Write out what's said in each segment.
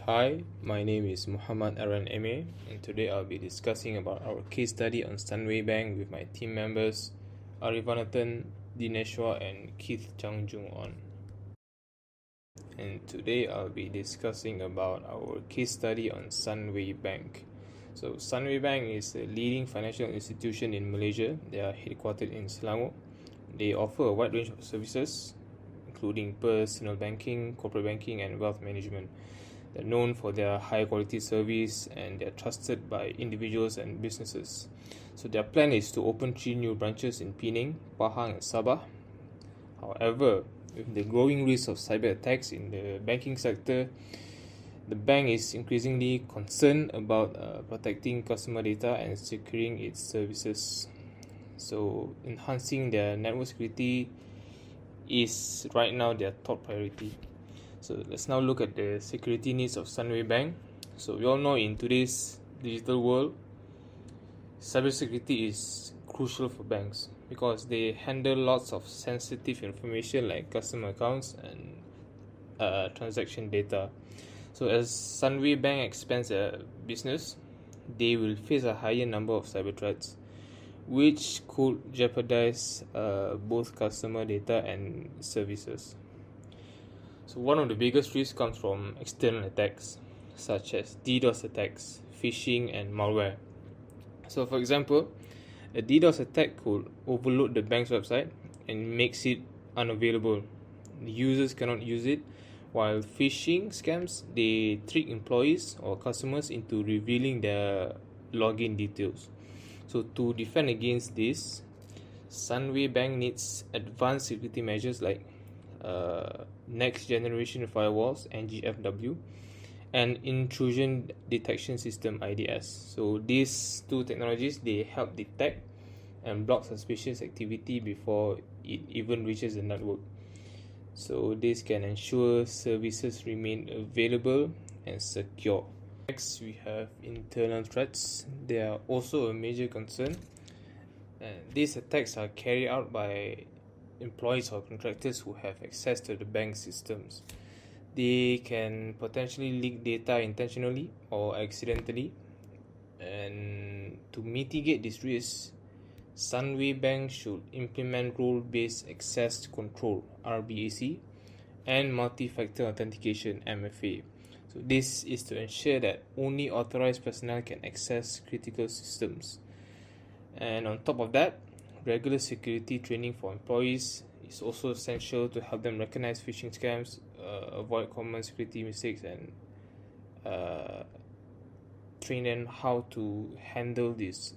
Hi, my name is Muhammad Aran MA, and today I'll be discussing about our case study on Sunway Bank with my team members Arivanathan, Dineshwa, and Keith Changjung on. And today I'll be discussing about our case study on Sunway Bank. So Sunway Bank is a leading financial institution in Malaysia. They are headquartered in Selangor. They offer a wide range of services, including personal banking, corporate banking, and wealth management. They're known for their high quality service and they're trusted by individuals and businesses. So their plan is to open 3 new branches in Penang, Pahang, and Sabah. However, with the growing risk of cyber attacks in the banking sector, the bank is increasingly concerned about protecting customer data and securing its services. So enhancing their network security is right now their top priority. So let's now look at the security needs of Sunway Bank. So we all know in today's digital world, cybersecurity is crucial for banks because they handle lots of sensitive information like customer accounts and transaction data. So as Sunway Bank expands their business, they will face a higher number of cyber threats, which could jeopardize both customer data and services. So one of the biggest risks comes from external attacks, such as DDoS attacks, phishing, and malware. So for example, a DDoS attack could overload the bank's website and makes it unavailable. The users cannot use it, while phishing scams, they trick employees or customers into revealing their login details. So to defend against this, Sunway Bank needs advanced security measures like next generation firewalls (NGFW) and intrusion detection system (IDS). So these two technologies, they help detect and block suspicious activity before it even reaches the network. So this can ensure services remain available and secure. Next, we have internal threats. They are also a major concern. These attacks are carried out by employees or contractors who have access to the bank systems. They can potentially leak data intentionally or accidentally. And to mitigate this risk, Sunway Bank should implement role-based access control (RBAC) and multi-factor authentication (MFA). So this is to ensure that only authorized personnel can access critical systems. And on top of that, regular security training for employees is also essential to help them recognize phishing scams, avoid common security mistakes, and train them how to handle these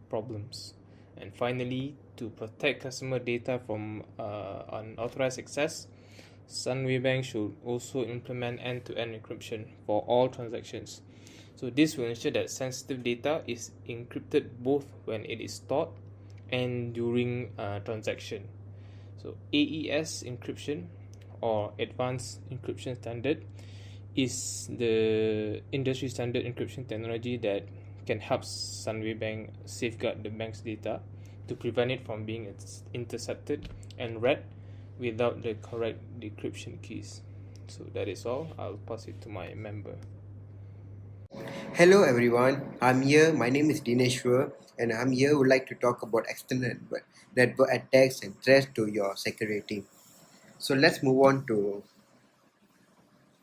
problems. And finally, to protect customer data from unauthorized access, Sunway Bank should also implement end-to-end encryption for all transactions. So this will ensure that sensitive data is encrypted both when it is stored and during transaction. So AES encryption or Advanced Encryption Standard is the industry standard encryption technology that can help Sunway Bank safeguard the bank's data to prevent it from being intercepted and read without the correct decryption keys. So that is all. I'll pass it to my member. Hello everyone, my name is Dineshwa, and would like to talk about external network attacks and threats to your security. So let's move on to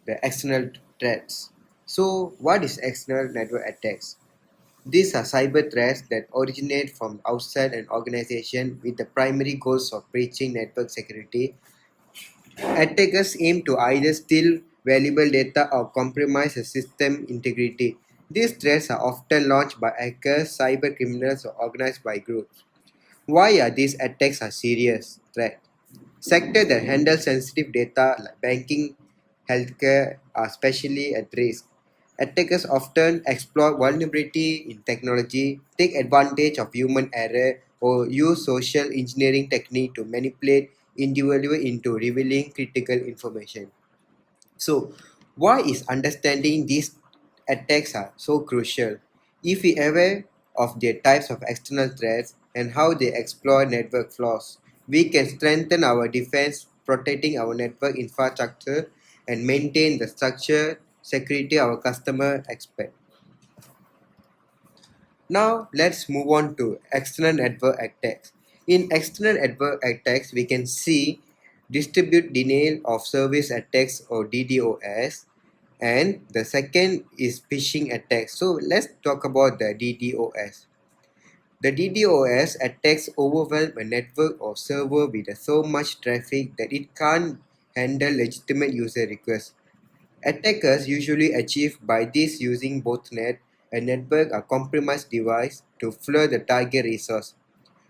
the external threats. So what is external network attacks? These are cyber threats that originate from outside an organization with the primary goals of breaching network security. Attackers aim to either steal valuable data or compromise a system integrity. These threats are often launched by hackers, cyber criminals, or organized by groups. Why are these attacks a serious threat? Sectors that handle sensitive data like banking, healthcare are especially at risk. Attackers often exploit vulnerability in technology, take advantage of human error, or use social engineering technique to manipulate individuals into revealing critical information. So, why is understanding these attacks are so crucial? If we are aware of their types of external threats and how they exploit network flaws, we can strengthen our defense, protecting our network infrastructure and maintain the structure security our customer expect. Now let's move on to external network attacks. In external network attacks, we can see distribute denial of service attacks or DDoS, and the second is phishing attacks. So let's talk about the DDoS. The DDoS attacks overwhelm a network or server with so much traffic that it can't handle legitimate user requests. Attackers usually achieve by this using botnet, a network or compromised device, to flood the target resource.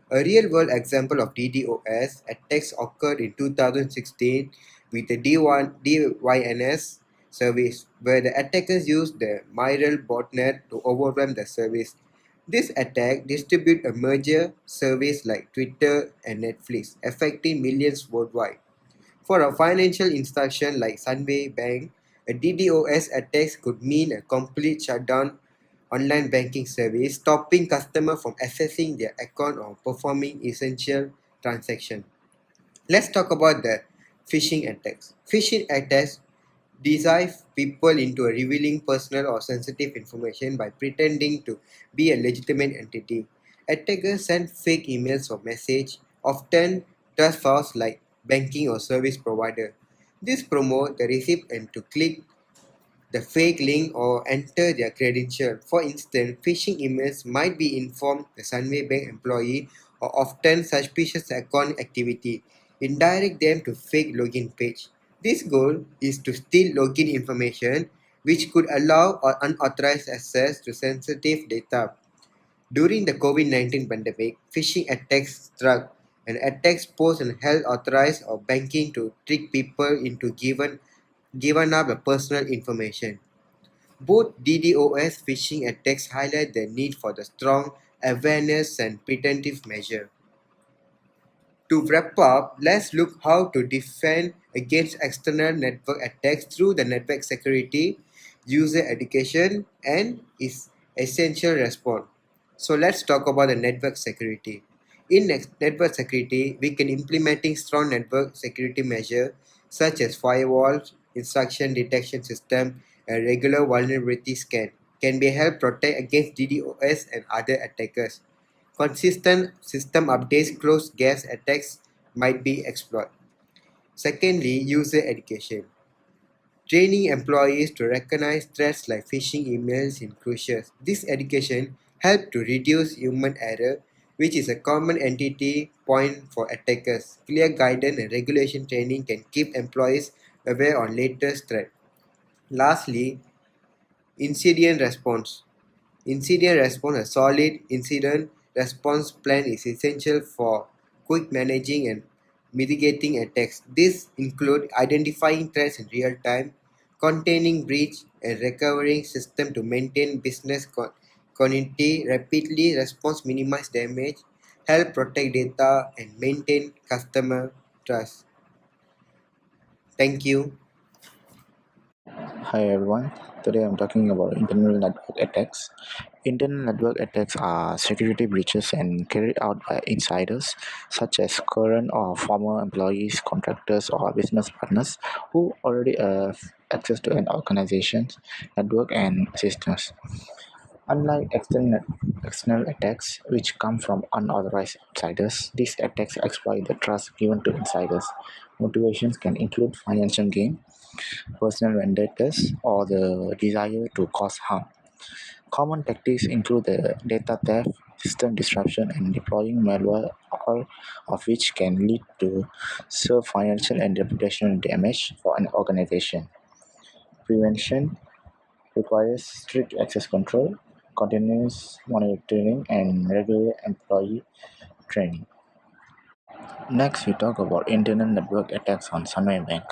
A real-world example of DDoS attacks occurred in 2016 with the DYNS service, where the attackers used the Myral botnet to overwhelm the service. This attack distributed a merger service like Twitter and Netflix, affecting millions worldwide. For a financial institution like Sunway Bank, a DDoS attack could mean a complete shutdown online banking service, stopping customers from accessing their account or performing essential transactions. Let's talk about the phishing attacks. Phishing attacks deceive people into revealing personal or sensitive information by pretending to be a legitimate entity. Attackers send fake emails or messages, often trust false like banking or service provider. This promote the recipient to click the fake link or enter their credential. For instance, phishing emails might be informed the Sunway Bank employee or often suspicious account activity, indirect them to fake login page. This goal is to steal login information which could allow or unauthorized access to sensitive data. During the COVID-19 pandemic, phishing attacks struck and attacks posed on health authorized or banking to trick people into given up a personal information. Both DDoS phishing attacks highlight the need for the strong awareness and preventive measure. To wrap up, let's look how to defend against external network attacks through the network security, user education, and its essential response. So let's talk about the network security. In network security, we can implementing strong network security measures such as firewalls, instruction detection system, and regular vulnerability scan can be help protect against DDoS and other attackers. Consistent system updates close gas attacks might be exploited. Secondly, user education. Training employees to recognize threats like phishing emails is crucial. This education helps to reduce human error, which is a common entity point for attackers. Clear guidance and regulation training can keep employees aware on latest threats. Lastly, incident response. Incident response, a solid incident response plan is essential for quick managing and mitigating attacks. This include identifying threats in real time, containing breach and recovering system to maintain business continuity, rapidly response minimize damage, help protect data and maintain customer trust. Thank you. Hi everyone. Today I'm talking about internal network attacks. Internal network attacks are security breaches and carried out by insiders, such as current or former employees, contractors, or business partners who already have access to an organization's network and systems. Unlike external attacks, which come from unauthorized outsiders, these attacks exploit the trust given to insiders. Motivations can include financial gain, personal vendettas, or the desire to cause harm. Common tactics include the data theft, system disruption, and deploying malware, all of which can lead to severe financial and reputational damage for an organization. Prevention requires strict access control, continuous monitoring, and regular employee training. Next, we talk about internal network attacks on Sunway Bank.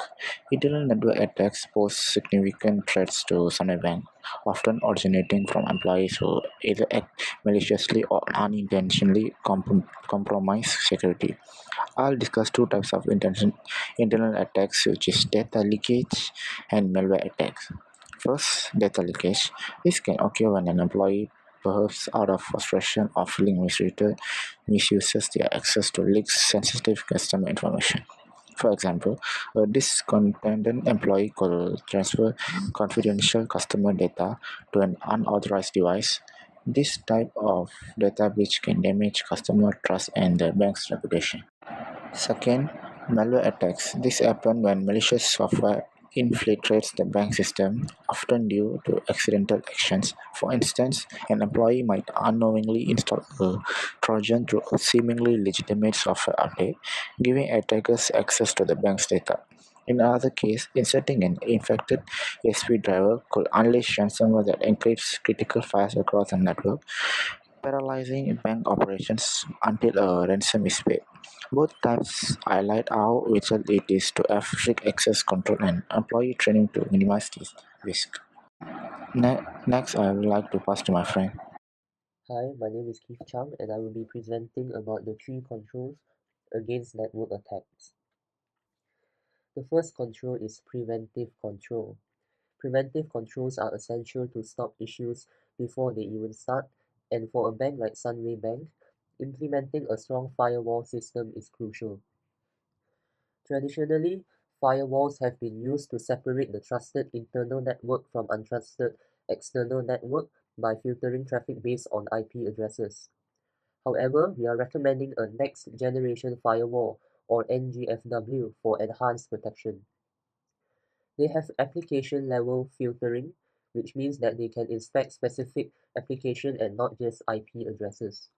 Internal network attacks pose significant threats to Sunway Bank, often originating from employees who either act maliciously or unintentionally compromise security. I'll discuss two types of internal attacks, which is data leakage and malware attacks. First, data leakage. This can occur when an employee, perhaps out of frustration or feeling mistreated, misuses their access to leak sensitive customer information. For example, a discontented employee could transfer confidential customer data to an unauthorized device. This type of data breach can damage customer trust and the bank's reputation. Second, malware attacks. This happen when malicious software infiltrates the bank system, often due to accidental actions. For instance, an employee might unknowingly install a Trojan through a seemingly legitimate software update, giving attackers access to the bank's data. In another case, inserting an infected USB driver could unleash ransomware that encrypts critical files across the network, paralyzing bank operations until a ransom is paid. Both types highlight how vital it is to have strict access control and employee training to minimize this risk. Next, I would like to pass to my friend. Hi, my name is Keith Chang and I will be presenting about the three controls against network attacks. The first control is preventive control. Preventive controls are essential to stop issues before they even start, and for a bank like Sunway Bank, implementing a strong firewall system is crucial. Traditionally, firewalls have been used to separate the trusted internal network from untrusted external network by filtering traffic based on IP addresses. However, we are recommending a next-generation firewall or NGFW for enhanced protection. They have application-level filtering, which means that they can inspect specific application and not just IP addresses.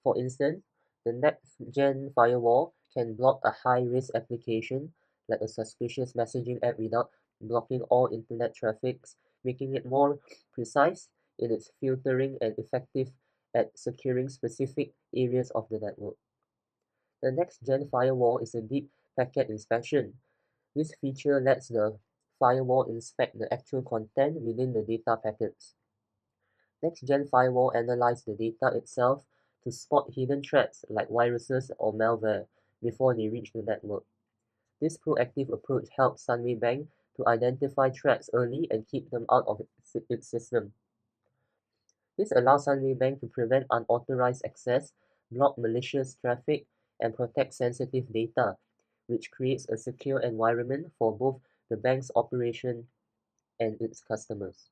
For instance, the next-gen firewall can block a high-risk application like a suspicious messaging app without blocking all internet traffic, making it more precise in its filtering and effective at securing specific areas of the network. The next-gen firewall is a deep packet inspection. This feature lets the firewall inspect the actual content within the data packets. Next-gen firewall analyze the data itself to spot hidden threats like viruses or malware before they reach the network. This proactive approach helps Sunway Bank to identify threats early and keep them out of its system. This allows Sunway Bank to prevent unauthorized access, block malicious traffic, and protect sensitive data, which creates a secure environment for both the bank's operation and its customers.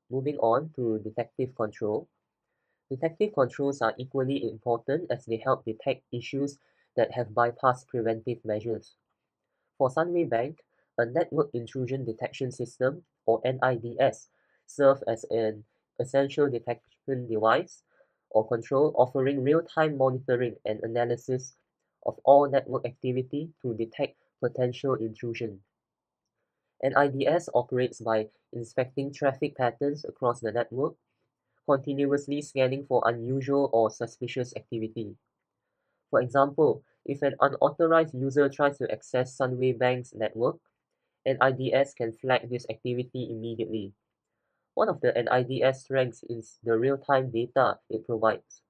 Moving on to detective control. Detective controls are equally important as they help detect issues that have bypassed preventive measures. For Sunway Bank, a network intrusion detection system, or NIDS, serves as an essential detection device or control offering real-time monitoring and analysis of all network activity to detect potential intrusion. NIDS operates by inspecting traffic patterns across the network, continuously scanning for unusual or suspicious activity. For example, if an unauthorized user tries to access Sunway Bank's network, NIDS can flag this activity immediately. One of the NIDS strengths is the real-time data it provides.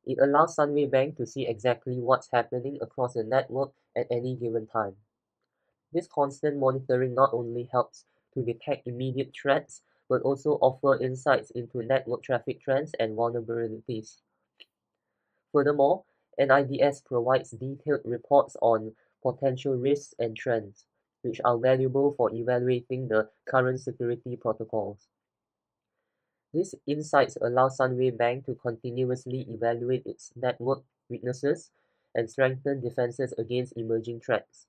It allows Sunway Bank to see exactly what's happening across the network at any given time. This constant monitoring not only helps to detect immediate threats, but also offer insights into network traffic trends and vulnerabilities. Furthermore, NIDS provides detailed reports on potential risks and trends, which are valuable for evaluating the current security protocols. These insights allow Sunway Bank to continuously evaluate its network weaknesses and strengthen defenses against emerging threats.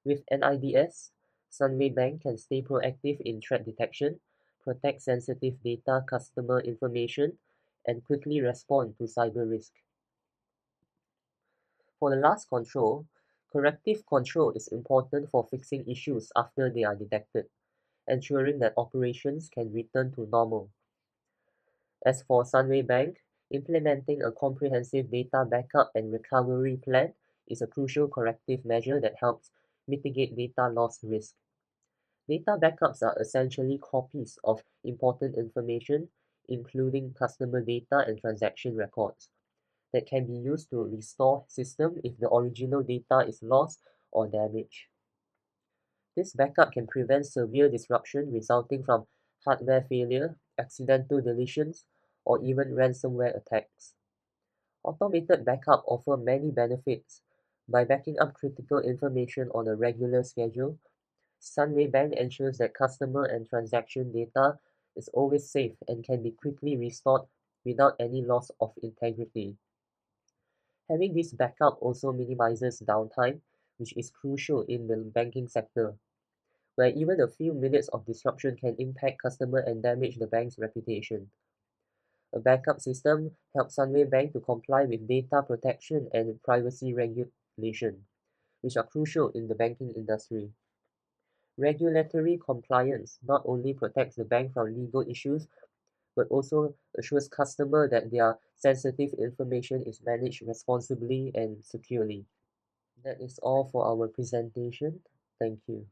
With NIDS, Sunway Bank can stay proactive in threat detection, protect sensitive data customer information, and quickly respond to cyber risk. For the last control, corrective control is important for fixing issues after they are detected, ensuring that operations can return to normal. As for Sunway Bank, implementing a comprehensive data backup and recovery plan is a crucial corrective measure that helps mitigate data loss risk. Data backups are essentially copies of important information, including customer data and transaction records, that can be used to restore system if the original data is lost or damaged. This backup can prevent severe disruption resulting from hardware failure, accidental deletions, or even ransomware attacks. Automated backup offer many benefits, By backing up critical information on a regular schedule, Sunway Bank ensures that customer and transaction data is always safe and can be quickly restored without any loss of integrity. Having this backup also minimizes downtime, which is crucial in the banking sector, where even a few minutes of disruption can impact customer and damage the bank's reputation. A backup system helps Sunway Bank to comply with data protection and privacy regulation, which are crucial in the banking industry. Regulatory compliance not only protects the bank from legal issues, but also assures customers that their sensitive information is managed responsibly and securely. That is all for our presentation. Thank you.